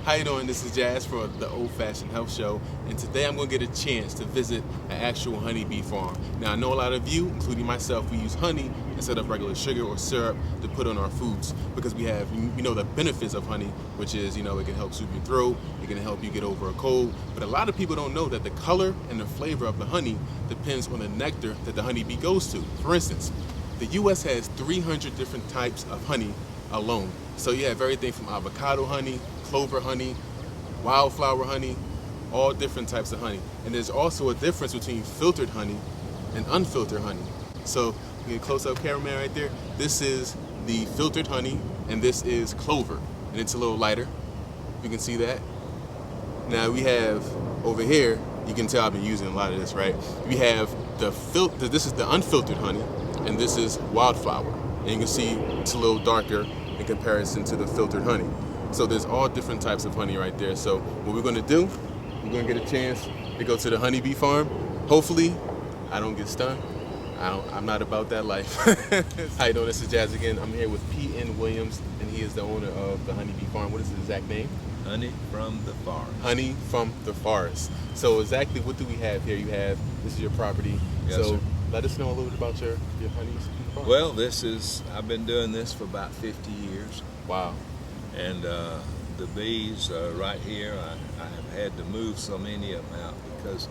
How you doing? This is Jazz for the Old Fashioned Health Show, and today I'm going to get a chance to visit an actual honeybee farm. Now I know a lot of you, including myself, we use honey instead of regular sugar or syrup to put on our foods because we know the benefits of honey, which is, it can help soothe your throat, it can help you get over a cold, but a lot of people don't know that the color and the flavor of the honey depends on the nectar that the honeybee goes to. For instance, the U.S. has 300 different types of honey alone. So you have everything from avocado honey, clover honey, wildflower honey, all different types of honey. And there's also a difference between filtered honey and unfiltered honey. So you get a close-up cameraman right there. This is the filtered honey, and this is clover, and it's a little lighter. You can see that. Now we have over here, you can tell I've been using a lot of this, right? We have this is the unfiltered honey, and this is wildflower. And you can see it's a little darker in comparison to the filtered honey. So there's all different types of honey right there. So what we're gonna do, we're gonna get a chance to go to the honeybee farm. Hopefully, I don't get stung. I'm not about that life. How you doing? This is Jazz again. I'm here with P.N. Williams, and he is the owner of the honeybee farm. What is his exact name? Honey from the forest. Honey from the forest. So exactly what do we have here? This is your property. Yes, so sir. Let us know a little bit about your honeys farm. Well, I've been doing this for about 50 years. Wow. And the bees right here, I have had to move so many of them out because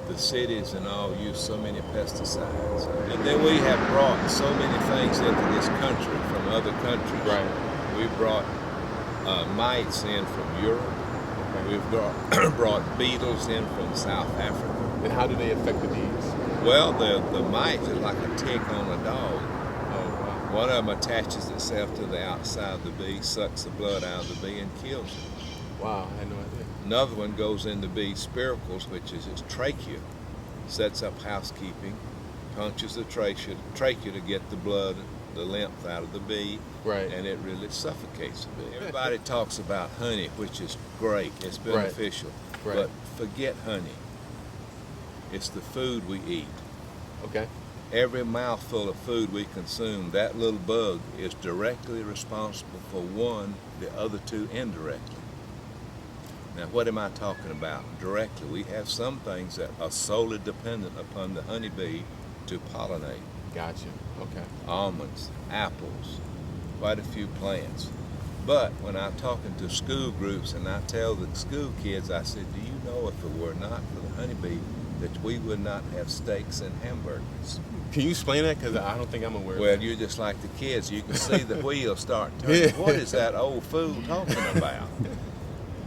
the cities and all use so many pesticides. And then we have brought so many things into this country from other countries. Right. We brought mites in from Europe. Okay. We've brought beetles in from South Africa. And how do they affect the bees? Well, the mite is like a tick on a dog. Oh, wow. One of them attaches itself to the outside of the bee, sucks the blood out of the bee, and kills it. Wow, I had no idea. Another one goes in the bee's spiracles, which is its trachea, sets up housekeeping, punctures the trachea to get the blood, the lymph out of the bee, right. And it really suffocates the bee. Everybody talks about honey, which is great, it's beneficial, Right. But forget honey. It's the food we eat. Okay. Every mouthful of food we consume, that little bug is directly responsible for one, the other two indirectly. Now, what am I talking about? Directly, we have some things that are solely dependent upon the honeybee to pollinate. Gotcha. Okay. Almonds, apples, quite a few plants. But when I'm talking to school groups and I tell the school kids, I said, do you know if it were not for the honeybee, that we would not have steaks and hamburgers? Can you explain that? Because I don't think I'm aware of Well, that. you're just like the kids. You can see the wheels start turning. Yeah. What is that old fool talking about?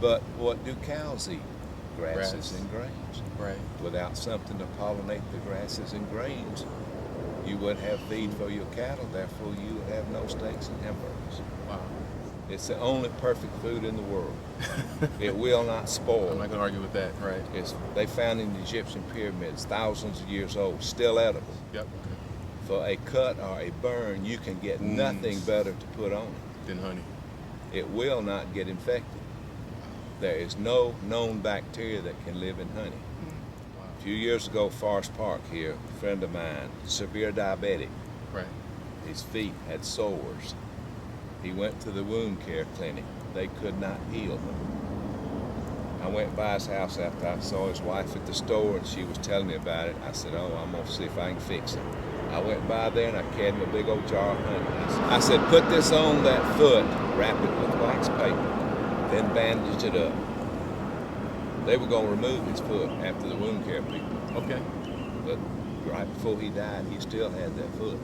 But what do cows eat? Grasses and grains. Right. Without something to pollinate the grasses and grains, you wouldn't have feed for your cattle. Therefore, you would have no steaks and hamburgers. Wow. It's the only perfect food in the world. It will not spoil. I'm not going to argue with that. Right. They found in the Egyptian pyramids, thousands of years old, still edible. Yep. For a cut or a burn, you can get nothing better to put on it Than honey. It will not get infected. There is no known bacteria that can live in honey. Wow. A few years ago, Forest Park here, a friend of mine, severe diabetic. Right. His feet had sores. He went to the wound care clinic. They could not heal him. I went by his house after I saw his wife at the store, and she was telling me about it. I said, oh, I'm going to see if I can fix it. I went by there, and I carried him a big old jar of honey. I said, put this on that foot, wrap it with wax paper, then bandage it up. They were going to remove his foot after the wound care people. Okay. But right before he died, he still had that foot.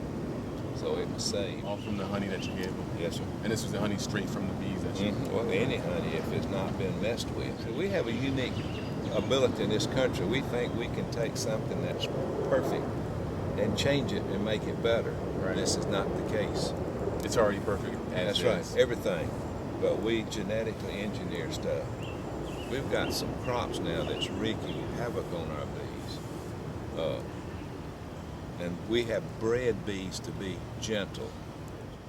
So it was saved. All from the honey that you gave them. Yes, sir. And this was the honey straight from the bees that you... Well, any honey, if it's not been messed with. So we have a unique ability in this country. We think we can take something that's perfect and change it and make it better. Right. This is not the case. It's already perfect. That's right, everything. But we genetically engineer stuff. We've got some crops now that's wreaking havoc on our bees. And we have bred bees to be gentle.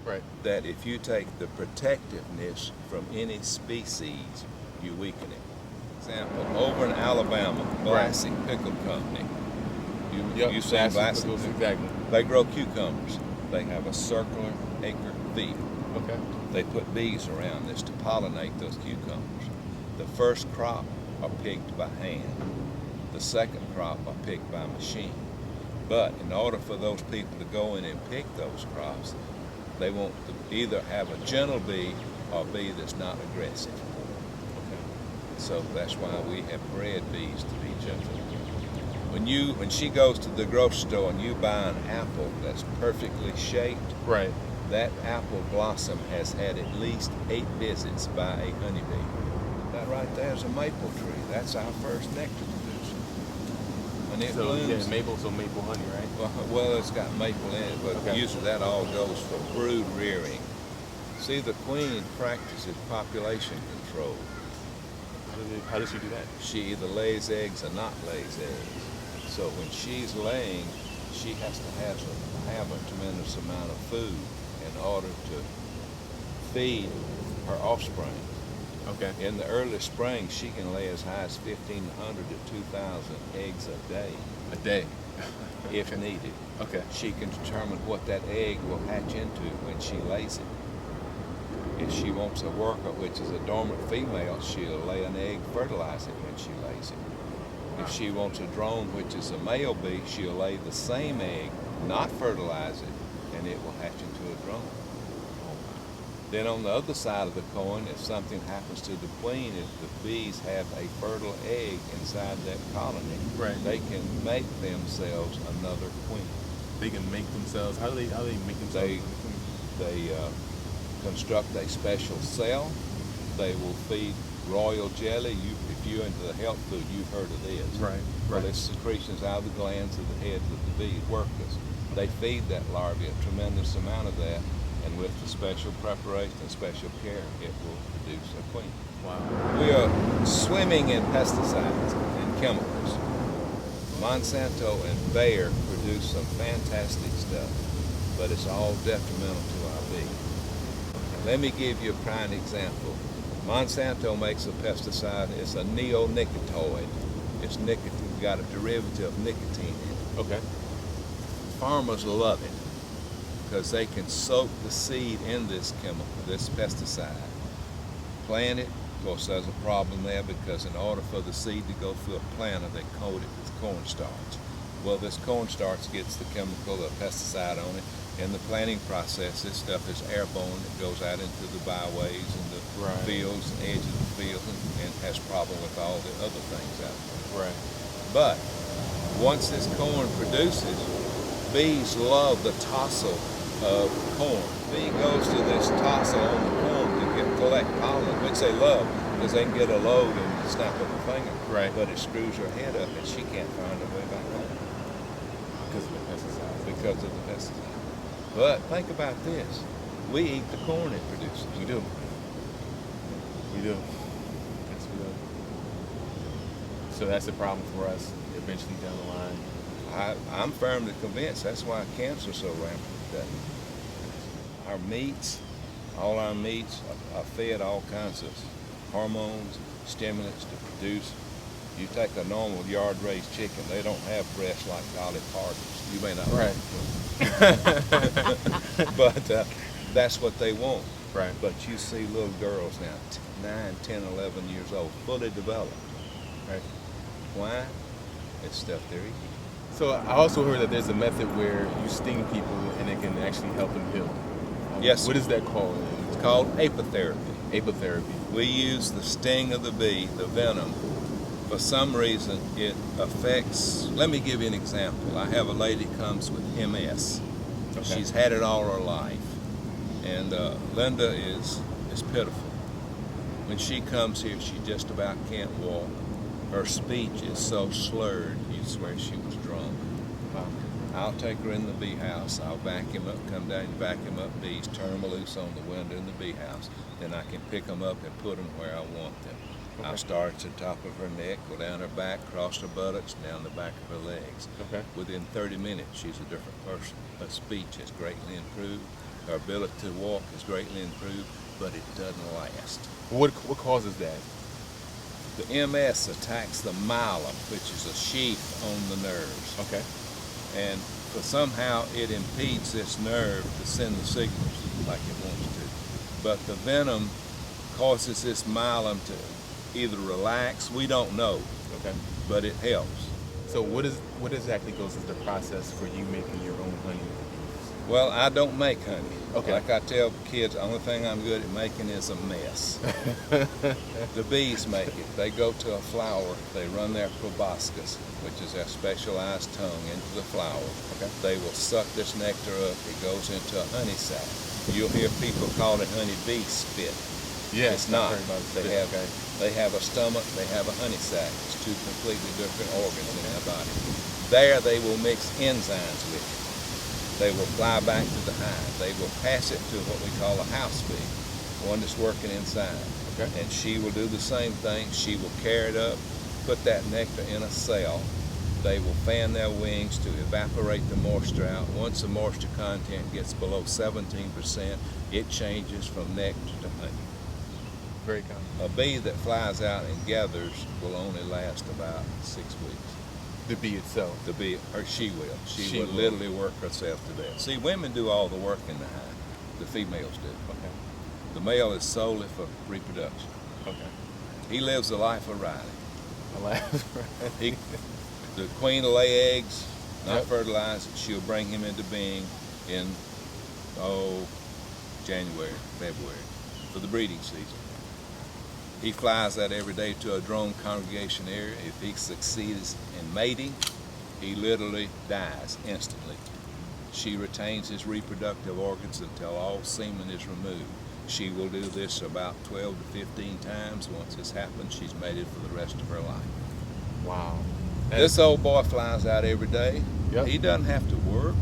Right. That if you take the protectiveness from any species, you weaken it. Example, over in Alabama, Vlasic Pickle Company. You see Vlasic? Exactly. They grow cucumbers. They have a circular acre field. Okay. They put bees around this to pollinate those cucumbers. The first crop are picked by hand. The second crop are picked by machine. But in order for those people to go in and pick those crops, they want to either have a gentle bee or a bee that's not aggressive. Okay. So that's why we have bred bees to be gentle. When she goes to the grocery store and you buy an apple that's perfectly shaped, Right. that apple blossom has had at least 8 visits by a honeybee. That right there is a maple tree. That's our first nectar producer. When it So blooms, yeah, maple honey, right? well, it's got maple in it, but Okay. usually that all goes for brood rearing. See, the queen practices population control. How does she do that? She either lays eggs or not lays eggs. So when she's laying, she has to have a tremendous amount of food in order to feed her offspring. Okay. In the early spring, she can lay as high as 1,500 to 2,000 eggs a day. A day. If needed. Okay. She can determine what that egg will hatch into when she lays it. If she wants a worker, which is a dormant female, she'll lay an egg, fertilize it when she lays it. If she wants a drone, which is a male bee, she'll lay the same egg, not fertilize it, and it will hatch into a drone. Then on the other side of the coin, if something happens to the queen, if the bees have a fertile egg inside that colony, Right. they can make themselves another queen. They can make themselves. How do they make themselves? They construct a special cell. They will feed royal jelly. If you're into the health food, you've heard of this. Right. Well, it's secretions out of the glands of the heads of the bee workers. They feed that larvae a tremendous amount of that, and with the special preparation and special care, it will produce a queen. Wow. We are swimming in pesticides and chemicals. Monsanto and Bayer produce some fantastic stuff, but it's all detrimental to our bee. Let me give you a prime example. Monsanto makes a pesticide. It's a neonicotinoid. It's nicotine, got a derivative of nicotine in it. Okay. Farmers love it because they can soak the seed in this chemical, this pesticide, plant it. Of course, there's a problem there because in order for the seed to go through a planter, they coat it with cornstarch. Well, this cornstarch gets the chemical, the pesticide on it. In the planting process, this stuff is airborne. It goes out into the byways and the fields and edges of the fields and has problem with all the other things out there. Right. But once this corn produces, bees love the tassel of corn. Bee goes to this tassel on the corn to collect pollen, which they love because they can get a load in the snap of a finger. Right. But it screws her head up and she can't find her way back home. Because of the pesticides. Because of the pesticide. But think about this. We eat the corn it produces. We do. We do. Yes, we do. So that's a problem for us eventually down the line. I'm firmly convinced that's why cancer's so rampant today. Our meats, all our meats are fed all kinds of hormones, stimulants to produce. You take a normal yard-raised chicken, they don't have breasts like Dolly Parton's. You may not Right. but that's what they want. Right. But you see little girls now, 9, 10, 11 years old, fully developed. Right. Why? It's stuff they're eating. So I also heard that there's a method where you sting people and it can actually help them heal. Yes. What is that called? It's called apitherapy. Apitherapy. We use the sting of the bee, the venom. For some reason, it affects. Let me give you an example. I have a lady comes with MS. Okay. She's had it all her life, and Linda is pitiful. When she comes here, she just about can't walk. Her speech is so slurred, you'd swear she was drunk. I'll take her in the bee house. I'll vacuum up, come down and vacuum up bees, turn them loose on the window in the bee house. Then I can pick them up and put them where I want them. Okay. I'll start at the top of her neck, go down her back, cross her buttocks, down the back of her legs. Okay. Within 30 minutes, she's a different person. Her speech has greatly improved. Her ability to walk has greatly improved, but it doesn't last. What causes that? The MS attacks the myelin, which is a sheath on the nerves. Okay. And somehow it impedes this nerve to send the signals like it wants to. But the venom causes this myelin to either relax. We don't know, Okay. but it helps. So what exactly goes into the process for you making your own honey? Well, I don't make honey. Okay. Like I tell kids, the only thing I'm good at making is a mess. The bees make it. They go to a flower, they run their proboscis, which is their specialized tongue, into the flower. Okay. They will suck this nectar up. It goes into a honey sac. You'll hear people call it honey bee spit. Yes, It's not. I've heard about They spit, have okay. they have a stomach, they have a honey sac. It's two completely different organs in their body. There they will mix enzymes with it. They will fly back to the hive. They will pass it to what we call a house bee, one that's working inside. Okay. And she will do the same thing. She will carry it up, put that nectar in a cell. They will fan their wings to evaporate the moisture out. Once the moisture content gets below 17%, it changes from nectar to honey. Very common. A bee that flies out and gathers will only last about 6 weeks. The bee itself. The bee, or she will. She will will. literally work herself to death. See, women do all the work in the hive. The females do. Okay. The male is solely for reproduction. Okay. He lives the life of Riley. I laugh. He, the queen will lay eggs, not Yep. fertilize it. She'll bring him into being in, January, February, for the breeding season. He flies that every day to a drone congregation area. If he succeeds in mating, he literally dies instantly. She retains his reproductive organs until all semen is removed. She will do this about 12 to 15 times. Once this happens, she's mated for the rest of her life. Wow. This old boy flies out every day. Yep. He doesn't have to work.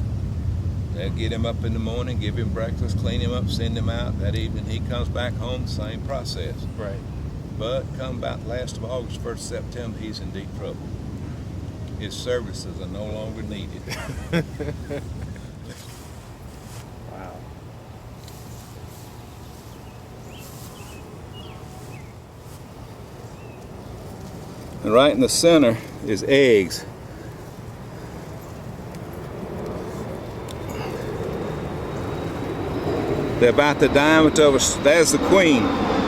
They'll get him up in the morning, give him breakfast, clean him up, send him out. That evening he comes back home, same process. Right. But come about the last of August, 1st September, he's in deep trouble. His services are no longer needed. Wow. And right in the center is eggs. They're about the diameter of a, there's the queen. Oh,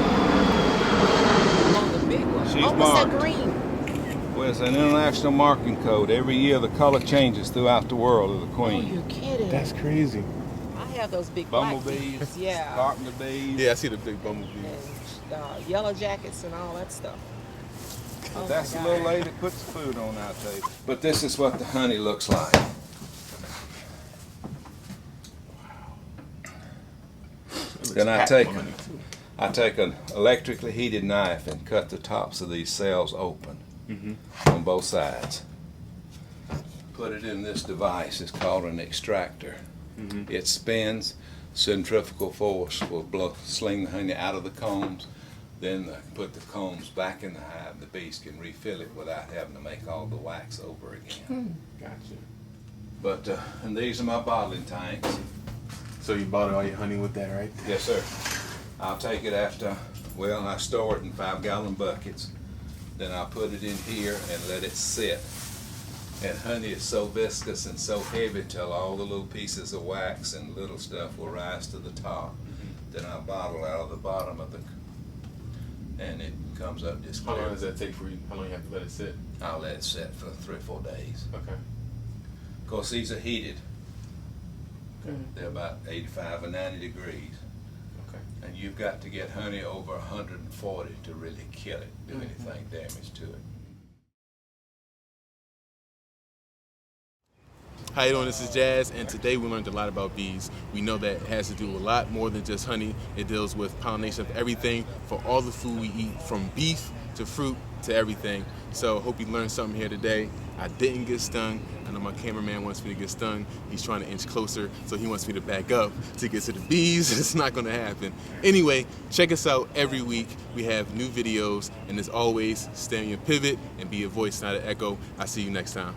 the big one. She's Oh, what's that marked. green? Well, it's an international marking code. Every year the color changes throughout the world of the Oh, queen. you're kidding. That's crazy. I have those big black Bumblebees, bees. Yeah. carpenter bees. Yeah, I see the big bumblebees. And yellow jackets and all that stuff. Oh That's my the little God. lady that puts the food on our table. But this is what the honey looks like. Then I take an electrically heated knife and cut the tops of these cells open on both sides. Put it in this device. It's called an extractor. It spins. Centrifugal force will sling the honey out of the combs. Then put the combs back in the hive. The bees can refill it without having to make all the wax over again. Gotcha. But and these are my bottling tanks. So you bought all your honey with that, right? Yes, sir. I'll take it after, well, I store it in 5-gallon buckets. Then I'll put it in here and let it sit. And honey is so viscous and so heavy till all the little pieces of wax and little stuff will rise to the top. Then I bottle out of the bottom of the, and it comes up just How clear. long does that take for you? How long you have to let it sit? I'll let it sit for 3 or 4 days. Okay. Of course, these are heated. They're about 85 or 90 degrees. Okay. And you've got to get honey over 140 to really kill it, do anything damage to it. How you doing? This is Jazz, and today we learned a lot about bees. We know that it has to do a lot more than just honey. It deals with pollination of everything for all the food we eat, from beef to fruit to everything. So hope you learned something here today. I didn't get stung. I know my cameraman wants me to get stung. He's trying to inch closer, so he wants me to back up to get to the bees. It's not gonna happen. Anyway, check us out every week. We have new videos, and as always, stay on your pivot and be a voice, not an echo. I'll see you next time.